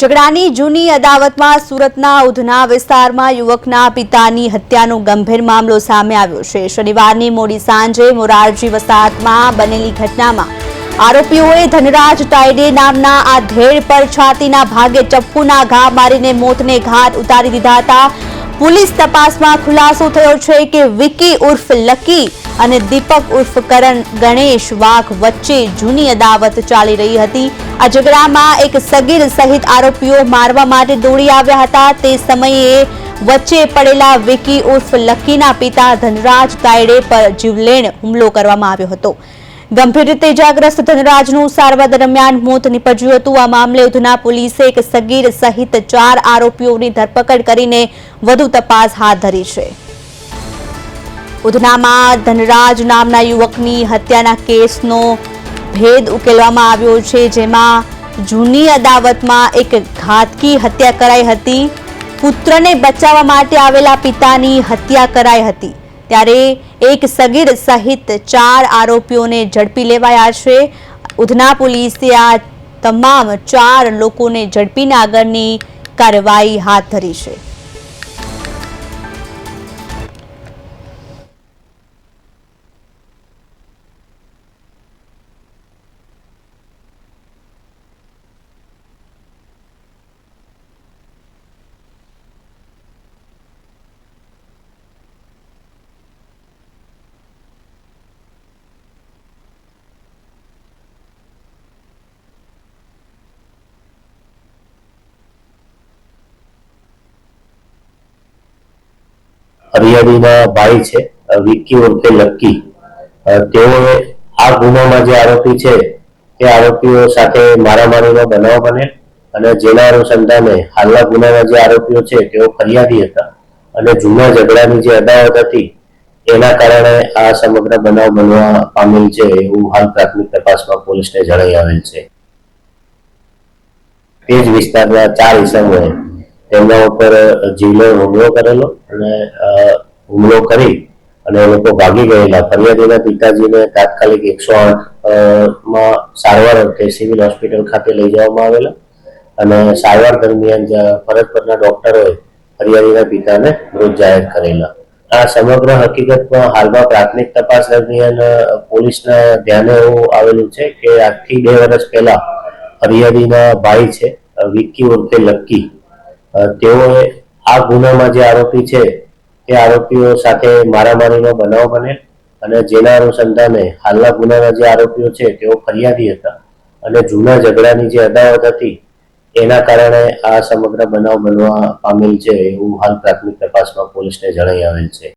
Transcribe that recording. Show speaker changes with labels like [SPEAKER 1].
[SPEAKER 1] ઝઘડાની જૂની અદાવતમાં સુરતના ઉધના વિસ્તારમાં યુવકના પિતાની હત્યાનો ગંભીર મામલો સામે આવ્યો છે। શનિવારની મોડી સાંજે મોરારજી વસાહતમાં બનેલી ઘટનામાં આરોપીઓએ ધનરાજ ટાયડે નામના આ ધેડ પર છાતીના ભાગે ચપ્પુના ઘા મારીને મોતને ઘાટ ઉતારી દીધા હતા। પોલીસ તપાસમાં ખુલાસો થયો છે કે વિકી ઉર્ફ લકી અને દીપક ઉર્ફ કરણ ગણેશ વાઘ વચ્ચે જૂની અદાવત ચાલી રહી હતી। આ ઝઘડામાં એક સગીર સહિત આરોપીઓ મારવા માટે દોડી આવ્યા હતા। તે સમયે વચ્ચે પડેલા વિકી ઉર્ફ લકીના પિતા ધનરાજ તાયડે પર જીવલેણ હુમલો કરવામાં આવ્યો હતો। ગંભીર રીતે ઇજાગ્રસ્ત ધનરાજનું સારવાર દરમિયાન મોત નીપજ્યું હતું। આ મામલે ઉધના પોલીસે એક સગીર સહિત 4 આરોપીઓની ધરપકડ કરીને વધુ તપાસ હાથ ધરી છે। ઉધનામાં ધનરાજ નામના યુવકની હત્યાના કેસનો ભેદ ઉકેલવામાં આવ્યો છે, જેમાં જૂની અદાવતમાં એક ઘાતકી હત્યા કરાઈ હતી। પુત્રને બચાવવા માટે આવેલા પિતાની હત્યા કરાઈ હતી, ત્યારે એક સગીર સહિત 4 આરોપીઓને ઝડપી લેવાયા છે। ઉધના પોલીસે આ તમામ 4 લોકોને ઝડપીને આગળની કાર્યવાહી હાથ ધરી છે।
[SPEAKER 2] ફરિયાદીના ભાઈ છે વિકી ઉર્ફે લકી, તેઓએ આ ગુનામાં જે આરોપી છે તે આરોપીઓ સાથે મારામારીનો બનાવ બને અને જેના અનુસંધાને હાલના ગુનાના જે આરોપીઓ છે તેઓ ફરિયાદી હતા અને જૂના ઝઘડાની જે અદાવત હતી એના કારણે આ સમગ્ર બનાવ બનવા પામેલ છે એવું હાલ પ્રાથમિક તપાસમાં પોલીસને જણાઈ આવેલ છે। તે જ વિસ્તારના 4 ઇસમોએ તેમના ઉપર જીવલેણ હુમલો કરેલો અને હુમલો કરી અને એ લોકો ભાગી ગયેલા। ફરિયાદીના પિતાજીને તાત્કાલિક 108 માં સારવાર અર્થે સિવિલ હોસ્પિટલ ખાતે લઈ જવામાં આવેલા અને સારવાર દરમિયાન ફરજ પરના ડોક્ટરોએ ફરિયાદીના પિતાને મૃત જાહેર કરેલા। આ સમગ્ર હકીકતમાં હાલમાં પ્રાથમિક તપાસ દરમિયાન પોલીસના ધ્યાને એવું આવેલું છે કે આજથી 2 વર્ષ પહેલા ફરિયાદીના ભાઈ છે વિકી ઉર્ફે લકી, તેઓએ આ ગુનામાં જે આરોપી છે તે આરોપીઓ સાથે મારામારીનો બનાવ બને અને જેના અનુસંધાને હાલના ગુનાના જે આરોપીઓ છે તેઓ ફરિયાદી હતા અને જૂના ઝઘડાની જે અદાવત હતી એના કારણે આ સમગ્ર બનાવ બનવા પામેલ છે એવું હાલ પ્રાથમિક તપાસમાં પોલીસને જણાઈ આવેલ છે।